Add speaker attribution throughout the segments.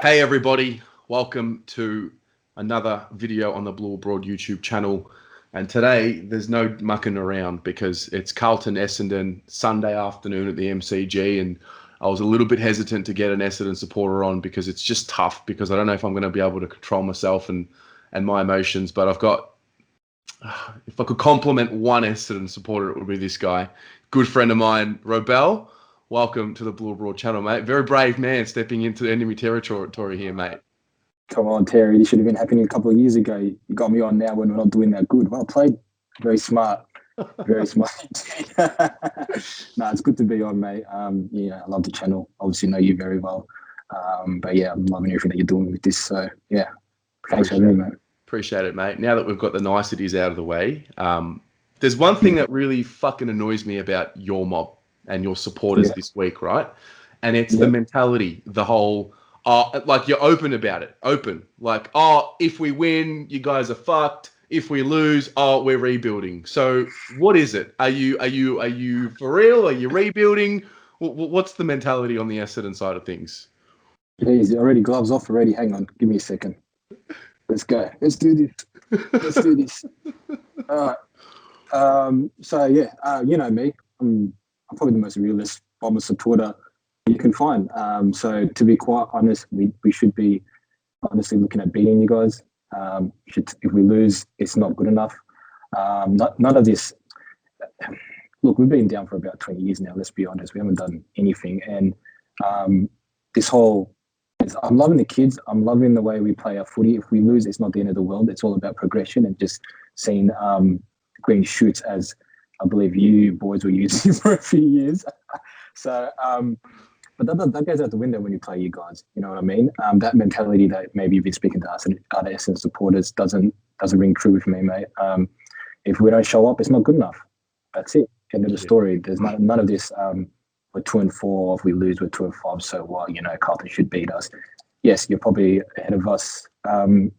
Speaker 1: Hey everybody, welcome to another video on the Blue Broad YouTube channel. And today there's no mucking around because it's Carlton Essendon Sunday afternoon at the MCG, and I was a little bit hesitant to get an Essendon supporter on because it's just tough because I don't know if I'm going to be able to control myself and my emotions. But I've got, if I could compliment one Essendon supporter, it would be this guy, good friend of mine, Robel. Welcome to the Blue Broad channel, mate. Very brave man stepping into enemy territory here, mate.
Speaker 2: Come on, Terry. This should have been happening a couple of years ago. You got me on now when we're not doing that good. Well played. Very smart. Very smart. No, it's good to be on, mate. I love the channel. Obviously know you very well. But yeah, I'm loving everything that you're doing with this. So yeah, thanks for having me, mate.
Speaker 1: Appreciate it, mate. Now that we've got the niceties out of the way, there's one thing that really fucking annoys me about your mob and your supporters this week, right? And it's the mentality, the whole, like you're open about it, like, if we win, you guys are fucked. If we lose, we're rebuilding. So what is it? Are you for real? Are you rebuilding? What's the mentality on the Essendon side of things?
Speaker 2: Please, already gloves off already. Hang on, give me a second. Let's go. Let's do this. All right. So yeah, you know me. I'm probably the most realist Bomber supporter you can find. So to be quite honest, we should be honestly looking at beating you guys. If we lose, it's not good enough. None of this. Look, we've been down for about 20 years now. Let's be honest, we haven't done anything. And I'm loving the kids. I'm loving the way we play our footy. If we lose, it's not the end of the world. It's all about progression and just seeing green shoots, as I believe you boys were using for a few years. So, but that goes out the window when you play you guys. You know what I mean? That mentality that maybe you've been speaking to us and other Essendon supporters doesn't ring true with me, mate. If we don't show up, it's not good enough. That's it. End of the story. There's none of this. We're 2-4. If we lose, we're 2-5. So what? Carlton should beat us. Yes, you're probably ahead of us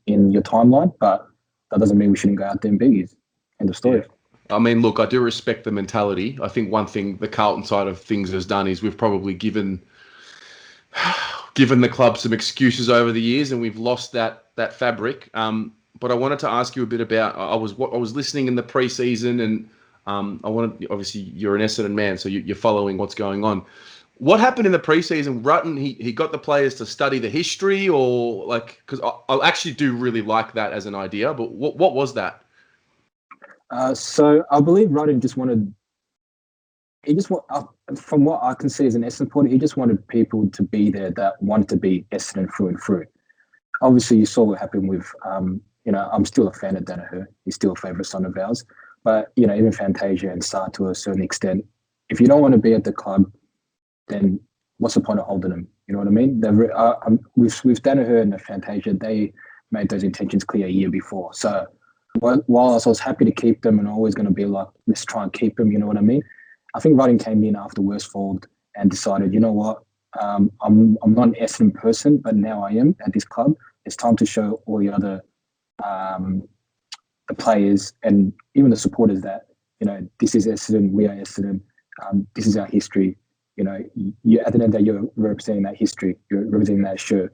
Speaker 2: in your timeline, but that doesn't mean we shouldn't go out there and beat you. End of story.
Speaker 1: Yeah. I mean, look, I do respect the mentality. I think one thing the Carlton side of things has done is we've probably given the club some excuses over the years, and we've lost that fabric. But I wanted to ask you a bit about. I was listening in the preseason, and obviously you're an Essendon man, so you're following what's going on. What happened in the preseason? Rutten, he got the players to study the history, or like, because I actually do really like that as an idea. But what was that?
Speaker 2: So I believe Rutten from what I can see as an Essendon supporter, he just wanted people to be there that wanted to be Essendon through and through. Obviously, you saw what happened with, I'm still a fan of Danaher. He's still a favourite son of ours. But, even Fantasia and Sarr to a certain extent, if you don't want to be at the club, then what's the point of holding them? You know what I mean? With Danaher and the Fantasia, they made those intentions clear a year before. So whilst I was happy to keep them and always going to be like, let's try and keep them, you know what I mean? I think Rutten came in after Worsfold and decided, you know what, I'm not an Essendon person, but now I am at this club. It's time to show all the other the players and even the supporters that, this is Essendon, we are Essendon, this is our history. You at the end of the day, you're representing that history, you're representing that shirt,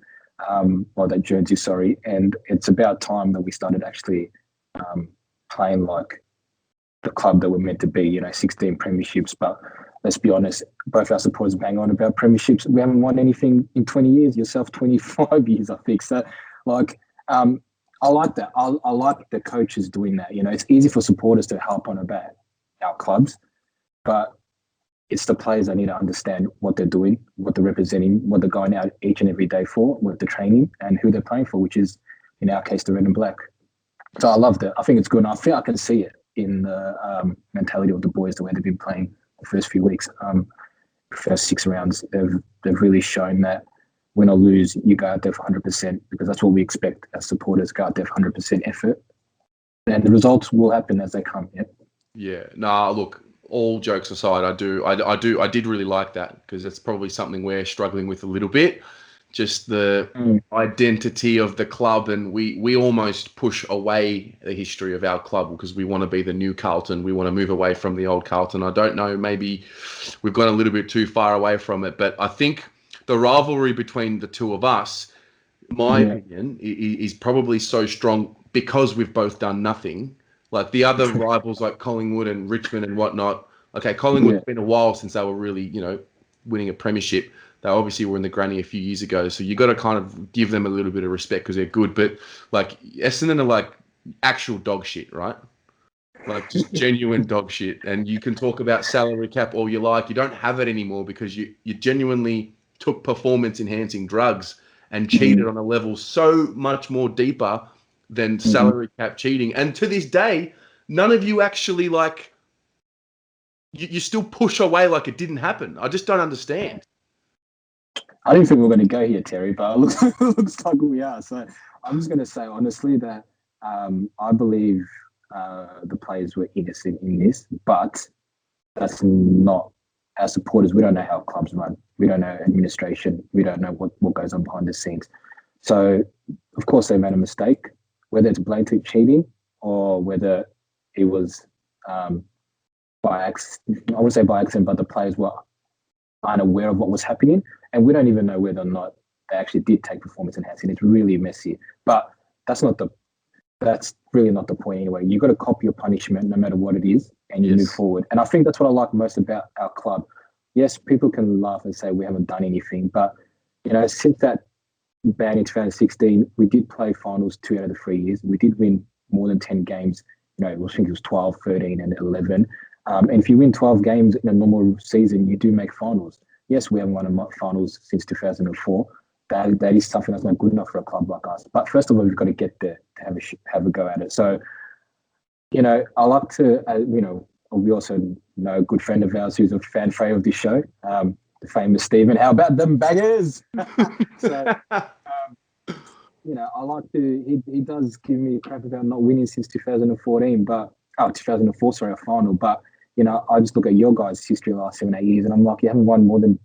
Speaker 2: or that jersey, sorry. And it's about time that we started actually playing like the club that we're meant to be, 16 premierships. But let's be honest, both our supporters bang on about premierships. We haven't won anything in 20 years, yourself 25 years, I think. So, I like that. I like the coaches doing that. It's easy for supporters to harp on about our clubs, but it's the players that need to understand what they're doing, what they're representing, what they're going out each and every day for, with the training, and who they're playing for, which is, in our case, the red and black. So I loved it. I think it's good. And I think I can see it in the mentality of the boys, the way they've been playing the first few weeks, first 6 rounds. They've really shown that win or lose, you go out there for 100%, because that's what we expect as supporters, go out there for 100% effort. And the results will happen as they come.
Speaker 1: Yeah. Nah, look, all jokes aside, I did really like that, because that's probably something we're struggling with a little bit. Just the identity of the club, and we almost push away the history of our club because we want to be the new Carlton. We want to move away from the old Carlton. I don't know, maybe we've gone a little bit too far away from it, but I think the rivalry between the two of us my opinion, is probably so strong because we've both done nothing. Like the other rivals like Collingwood and Richmond and whatnot. Okay, Collingwood's been a while since they were really, winning a premiership. They obviously were in the granny a few years ago. So you got to kind of give them a little bit of respect because they're good. But like Essendon are like actual dog shit, right? Like just genuine dog shit. And you can talk about salary cap all you like. You don't have it anymore because you genuinely took performance enhancing drugs and cheated on a level so much more deeper than salary cap cheating. And to this day, none of you actually like, you still push away like it didn't happen. I just don't understand.
Speaker 2: I didn't think we were going to go here, Terry, but it looks like we are. So I'm just going to say honestly that I believe the players were innocent in this, but that's not our supporters. We don't know how clubs run. We don't know administration. We don't know what goes on behind the scenes. So, of course, they made a mistake, whether it's blatant cheating or whether it was by accident. I wouldn't say by accident, but the players were unaware of what was happening. And we don't even know whether or not they actually did take performance enhancing. It's really messy. But that's really not the point anyway. You've got to copy your punishment no matter what it is, and you move forward. And I think that's what I like most about our club. Yes, people can laugh and say we haven't done anything, but since that ban in 2016, we did play finals 2 out of the 3 years. We did win more than 10 games. I think it was 12, 13, and 11. And if you win 12 games in a normal season, you do make finals. Yes, we haven't won finals since 2004. That is something that's not good enough for a club like us. But first of all, we've got to get there to have a go at it. So, I like to, we also know a good friend of ours who's a fan favorite of this show, the famous Stephen. How about them bangers? So, I like to, he does give me crap about not winning since 2014, 2004, sorry, a final. But, I just look at your guys' history the last 7-8 years and I'm like, you haven't won more than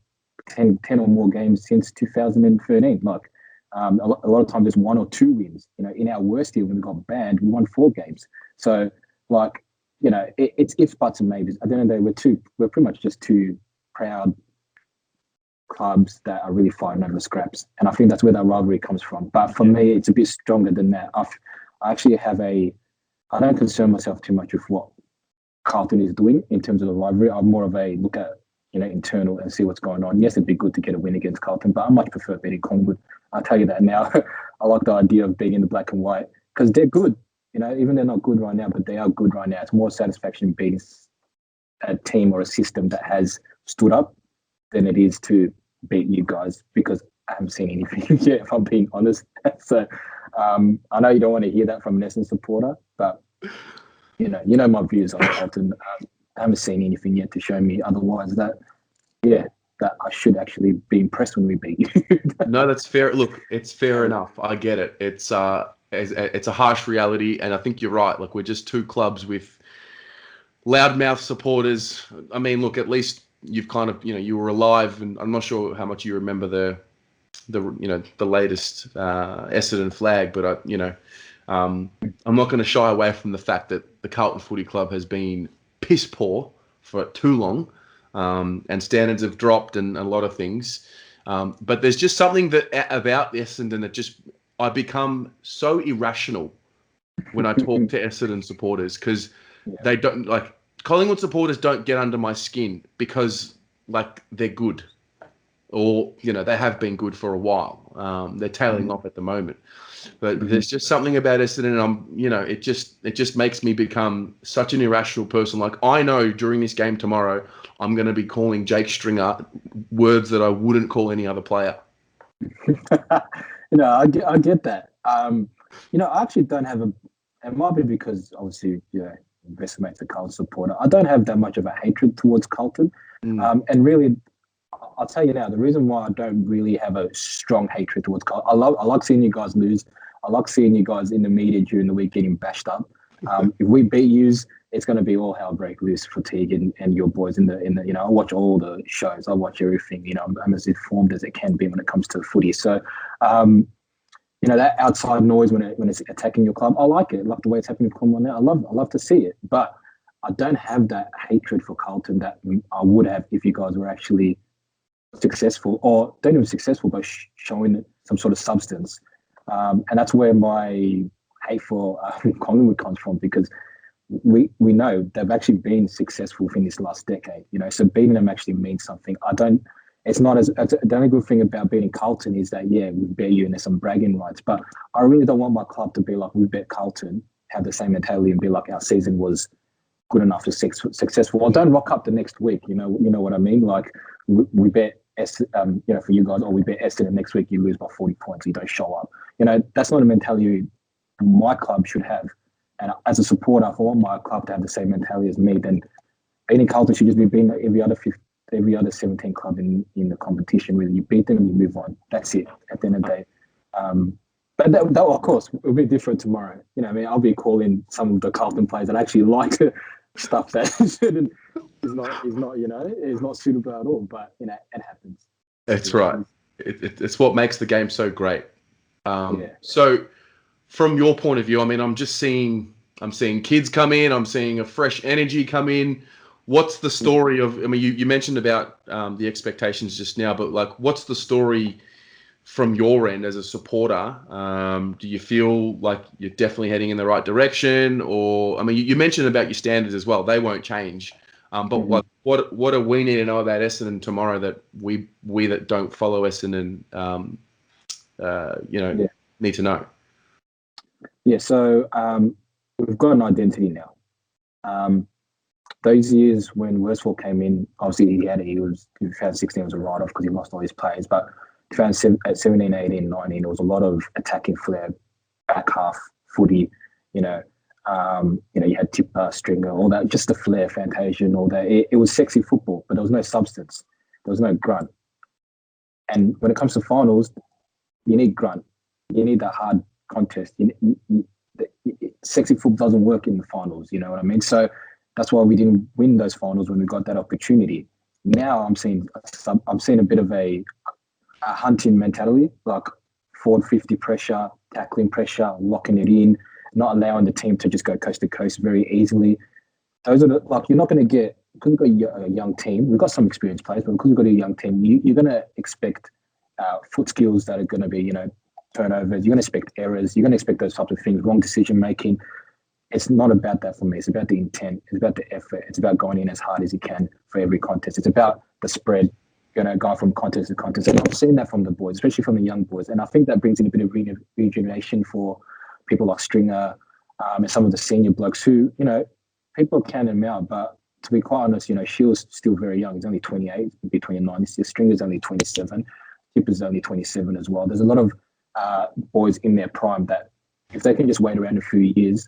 Speaker 2: 10 or more games since 2013. Like a lot of times there's 1 or 2 wins. In our worst year when we got banned, we won 4 games. So like, it's ifs, buts and maybes. At the end of the day, we're pretty much just 2 proud clubs that are really fighting over scraps. And I think that's where that rivalry comes from. But for me, it's a bit stronger than that. I actually I don't concern myself too much with what Carlton is doing in terms of the rivalry. I'm more of a look at internal and see what's going on. Yes, it'd be good to get a win against Carlton, but I much prefer beating Collingwood. I'll tell you that now. I like the idea of being in the black and white because they're good. Even they're not good right now, but they are good right now. It's more satisfaction beating a team or a system that has stood up than it is to beat you guys because I haven't seen anything yet, if I'm being honest. So I know you don't want to hear that from an Essendon supporter, but my views on Carlton. I haven't seen anything yet to show me otherwise that I should actually be impressed when we beat you.
Speaker 1: No, that's fair. Look, it's fair enough. I get it. It's a harsh reality, and I think you're right. Like we're just 2 clubs with loudmouth supporters. I mean, look, at least you've kind of you were alive, and I'm not sure how much you remember the latest Essendon flag, but I'm not going to shy away from the fact that the Carlton Footy Club has been piss poor for too long, and standards have dropped and a lot of things. But there's just something about Essendon that I become so irrational when I talk to Essendon supporters because they don't like Collingwood supporters don't get under my skin because like they're good or they have been good for a while. They're tailing off at the moment. But there's just something about Essendon, and it just makes me become such an irrational person. Like I know during this game tomorrow, I'm going to be calling Jake Stringer words that I wouldn't call any other player.
Speaker 2: I get that. I actually don't have it might be because obviously, best mate's a Carlton supporter. I don't have that much of a hatred towards Carlton. And really, I'll tell you now, the reason why I don't really have a strong hatred towards Carlton, I like seeing you guys lose. I like seeing you guys in the media during the week getting bashed up. If we beat yous, it's going to be all hell break loose for Teague and your boys in the I watch all the shows. I watch everything. I'm as informed as it can be when it comes to footy. So, that outside noise when it's attacking your club, I like it. I like the way it's happening with Collingwood now. I love to see it. But I don't have that hatred for Carlton that I would have if you guys were actually successful, or not even successful, but showing some sort of substance. And that's where my hate for Collingwood comes from, because we know they've actually been successful in this last decade, so beating them actually means something. It's not the only good thing about beating Carlton is that, yeah, we beat you and there's some bragging rights, but I really don't want my club to be like, we bet Carlton, have the same mentality and be like, our season was good enough to successful. Or don't rock up the next week, you know what I mean? Like we bet, for you guys, or we bet Essendon next week, you lose by 40 points, you don't show up. That's not a mentality my club should have. And as a supporter, if I want my club to have the same mentality as me, then beating Carlton should just be beating every other 17 club in the competition. Really, you beat them and you move on. That's it. At the end of the day, but that of course will be different tomorrow. I'll be calling some of the Carlton players that actually like stuff that is not suitable at all. But it happens.
Speaker 1: That's right. It's what makes the game so great. So, from your point of view, I'm seeing kids come in. I'm seeing a fresh energy come in. What's the story of? You mentioned about the expectations just now, but like, what's the story from your end as a supporter? Do you feel like you're definitely heading in the right direction, or you mentioned about your standards as well; they won't change. But what do we need to know about Essendon tomorrow that we that don't follow Essendon, need to know?
Speaker 2: Yeah, so we've got an identity now. Those years when Worsfold came in, obviously 2016 was a write-off because he lost all his players, but 2017, 18, 19, there was a lot of attacking flair, back half footy, you had Tipper, Stringer, all that, just the flair, Fantasia and all that. It was sexy football, but there was no substance. There was no grunt. And when it comes to finals, you need grunt. You need that hard contest. Sexy football doesn't work in the finals, you know what I mean? So that's why we didn't win those finals when we got that opportunity. Now I'm seeing a bit of a hunting mentality, like forward 50 pressure, tackling pressure, locking it in, not allowing the team to just go coast to coast very easily. Those are you're not going to get, because we've got a young team, we've got some experienced players, but because we've got a young team, you're going to expect foot skills that are going to be, turnovers, you're going to expect errors, you're going to expect those types of things, wrong decision making. It's not about that for me. It's about the intent. It's about the effort. It's about going in as hard as you can for every contest. It's about the spread, going from contest to contest. And I'm seeing that from the boys, especially from the young boys. And I think that brings in a bit of rejuvenation for people like Stringer and some of the senior blokes who, people count them out. But to be quite honest, Shield's still very young. He's only 28, he'll be 29 this year. Stringer's only 27. Tipper's only 27 as well. There's a lot of boys in their prime that if they can just wait around a few years,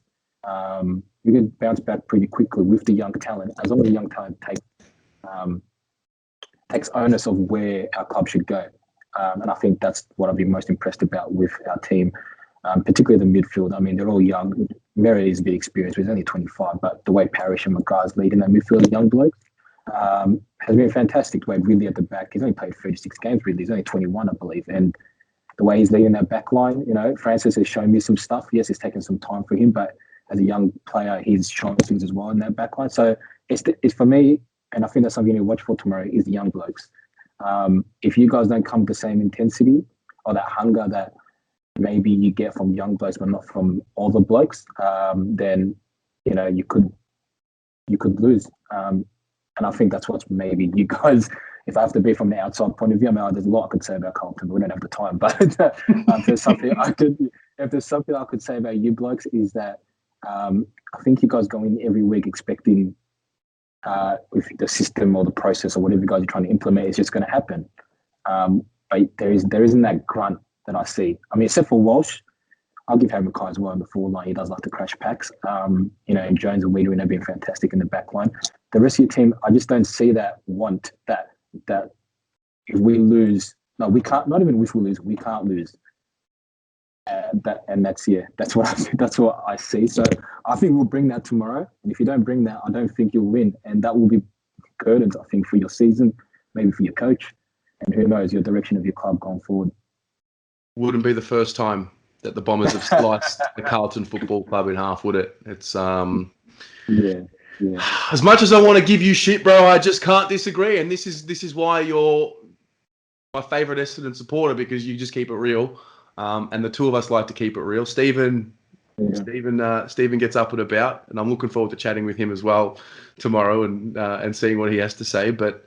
Speaker 2: we can bounce back pretty quickly with the young talent, as long as the young talent takes onus of where our club should go. And I think that's what I've been most impressed about with our team, particularly the midfield. They're all young. Merritt is a bit experienced, he's only 25, but the way Parrish and McGrath's leading that midfield, young blokes, has been fantastic. The way Ridley at the back, he's only played 36 games, Ridley. He's only 21, I believe. And the way he's leading that back line, Francis has shown me some stuff. Yes, it's taken some time for him, but as a young player, he's shown things as well in that back line. So it's for me, and I think that's something you need to watch for tomorrow, is the young blokes. If you guys don't come with the same intensity or that hunger that maybe you get from young blokes but not from older blokes, then you could lose. And I think that's what's maybe you guys, if I have to be from the outside point of view, there's a lot I could say about Carlton, but we don't have the time. But if there's something I could say about you blokes is that I think you guys go in every week expecting with the system or the process or whatever you guys are trying to implement, it's just going to happen. But there isn't that grunt that I see. Except for Walsh, I'll give Harry Mackay as well in the forward line. He does like to crash packs. And Jones and Wiedering have been fantastic in the back line. The rest of your team, I just don't see that that if we lose, no, we can't. Not even if we lose, we can't lose. That's what I see. So I think we'll bring that tomorrow. And if you don't bring that, I don't think you'll win. And that will be curtains, I think, for your season, maybe for your coach, and who knows, your direction of your club going forward.
Speaker 1: Wouldn't be the first time that the Bombers have sliced the Carlton Football Club in half, would it? It's
Speaker 2: yeah.
Speaker 1: As much as I want to give you shit, bro, I just can't disagree. And this is why you're my favourite Essendon supporter, because you just keep it real. and the two of us like to keep it real. Stephen gets up and about, and I'm looking forward to chatting with him as well tomorrow and seeing what he has to say. But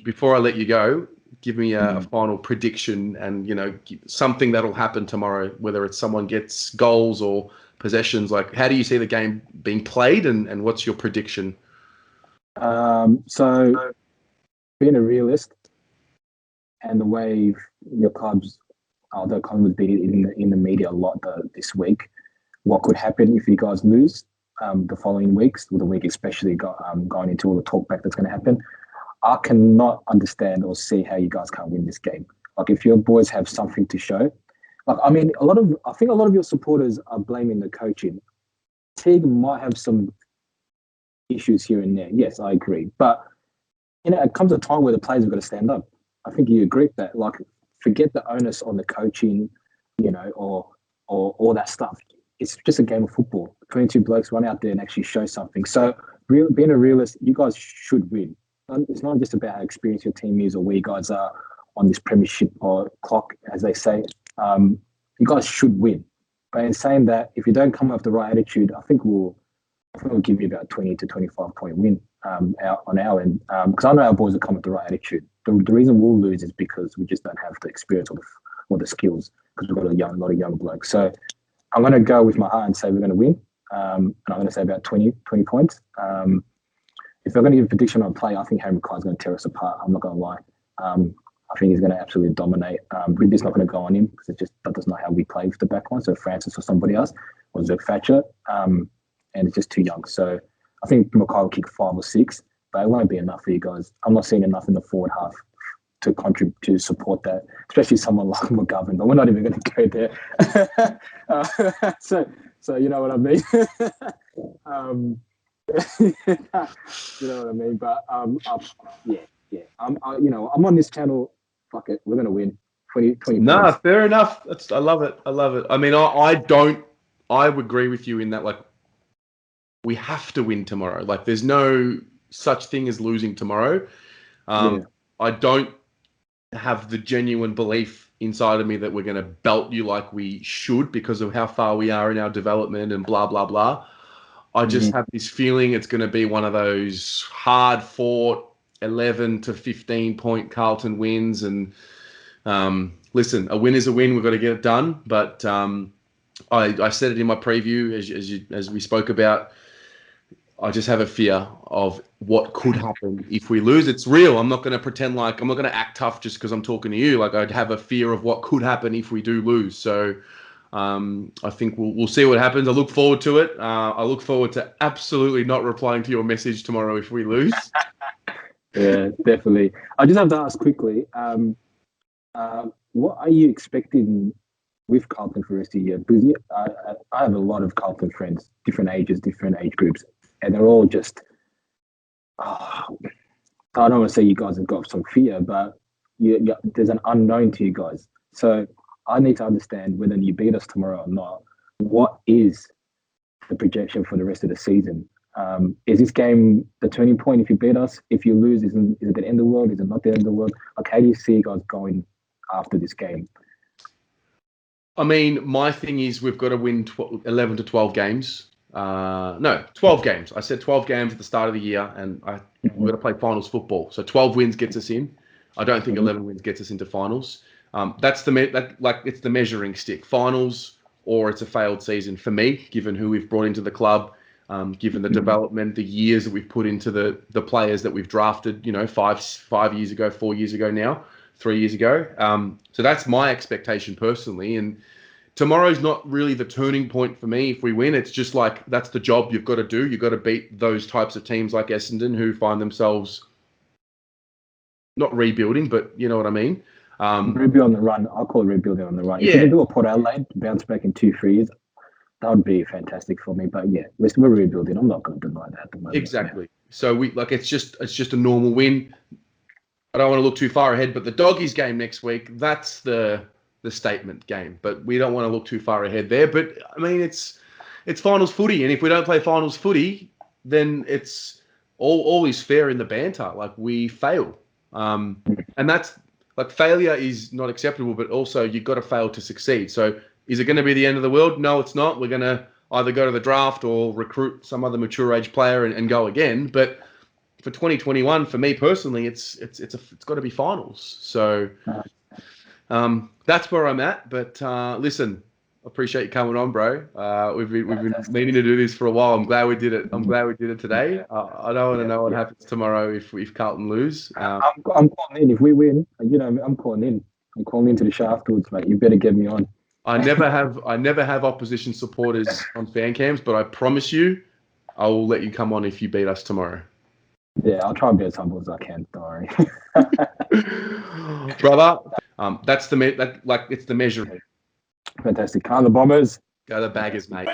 Speaker 1: before I let you go, give me a final prediction and, something that'll happen tomorrow, whether it's someone gets goals or possessions. Like, how do you see the game being played, and what's your prediction?
Speaker 2: So being a realist and the way your clubs, although Collingwood's been in the media a lot this week, what could happen if you guys lose the following weeks, with the week especially going into all the talkback that's going to happen. I cannot understand or see how you guys can't win this game. Like, if your boys have something to show, I think a lot of your supporters are blaming the coaching. Teague might have some issues here and there. Yes, I agree. But, it comes a time where the players have got to stand up. I think you agree with that. Like, forget the onus on the coaching, or all that stuff. It's just a game of football. 22 blokes run out there and actually show something. So, being a realist, you guys should win. It's not just about how experienced your team is or where you guys are on this premiership or clock, as they say. You guys should win. But in saying that, if you don't come up with the right attitude, I think we'll give you about 20 to 25 point win on our end. Because I know our boys will come with the right attitude. The reason we'll lose is because we just don't have the experience or the skills, because we've got a lot of young blokes. So I'm going to go with my heart and say we're going to win. And I'm going to say about 20 points. If I'm going to give a prediction on play, I think Harry McKay's going to tear us apart. I'm not going to lie. I think he's going to absolutely dominate. Ridley's not going to go on him because that's not how we play with the back line. So Francis or somebody else, or Zerk Thatcher, and it's just too young. So I think McKay will kick 5 or 6, but it won't be enough for you guys. I'm not seeing enough in the forward half to contribute to support that, especially someone like McGovern. But we're not even going to go there. So you know what I mean. You know what I mean. But yeah. I'm on this channel. Fuck it, we're gonna win. 20
Speaker 1: Nah,
Speaker 2: points.
Speaker 1: fair enough. I love it. I mean, I would agree with you in that, like, we have to win tomorrow. Like, there's no such thing as losing tomorrow. I don't have the genuine belief inside of me that we're going to belt you like we should because of how far we are in our development and blah, blah, blah. I just have this feeling it's going to be one of those hard-fought 11 to 15 point Carlton wins. And listen, a win is a win. We've got to get it done. But I said it in my preview, as we spoke about. I just have a fear of what could happen if we lose. It's real. I'm not going to pretend like I'm not going to act tough just because I'm talking to you. Like, I'd have a fear of what could happen if we do lose. So I think we'll see what happens. I look forward to it. I look forward to absolutely not replying to your message tomorrow if we lose.
Speaker 2: Yeah, definitely. I just have to ask quickly, what are you expecting with Carlton for the rest of the year? Because I have a lot of Carlton friends, different ages, different age groups, and they're all just, I don't want to say you guys have got some fear, but there's an unknown to you guys. So I need to understand whether you beat us tomorrow or not. What is the projection for the rest of the season? Is this game the turning point if you beat us? If you lose, is it the end of the world? Is it not the end of the world? Like, how do you see you guys going after this game?
Speaker 1: I mean, my thing is we've got to win 11 to 12 games. No, 12 games. I said 12 games at the start of the year, and we're going to play finals football. So 12 wins gets us in. I don't think 11 wins gets us into finals. That's it's the measuring stick. Finals, or it's a failed season for me, given who we've brought into the club. Given the development, the years that we've put into the players that we've drafted, 5 years ago, 4 years ago now, 3 years ago. So that's my expectation personally. And tomorrow's not really the turning point for me if we win. It's just like, that's the job you've got to do. You've got to beat those types of teams like Essendon who find themselves not rebuilding, but you know what I mean?
Speaker 2: Rebuild on the run. I'll call it rebuilding on the run.
Speaker 1: Yeah.
Speaker 2: If you can do a Port Adelaide, bounce back in 2-3 years, that would be fantastic for me. But yeah, we're rebuilding. I'm not going to deny that at the moment.
Speaker 1: Exactly. Yeah. So it's just a normal win. I don't want to look too far ahead, but the Doggies game next week, that's the statement game. But we don't want to look too far ahead there. But I mean, it's finals footy, and if we don't play finals footy, then it's all is fair in the banter. Like, we fail, and that's like failure is not acceptable, but also you've got to fail to succeed. So is it going to be the end of the world? No, it's not. We're going to either go to the draft or recruit some other mature age player and go again. But for 2021, for me personally, it's got to be finals. So that's where I'm at. But listen, I appreciate you coming on, bro. We've been meaning to do this for a while. I'm glad we did it. I'm glad we did it today. I don't want to know what happens tomorrow if Carlton lose.
Speaker 2: I'm calling in if we win. I'm calling in. I'm calling into the show afterwards, mate. You better get me on.
Speaker 1: I never have opposition supporters on fan cams, but I promise you, I will let you come on if you beat us tomorrow.
Speaker 2: Yeah, I'll try and be as humble as I can. Don't worry,
Speaker 1: brother. That's it's the measure.
Speaker 2: Fantastic. Come on, the Bombers.
Speaker 1: Go the Baggers, mate.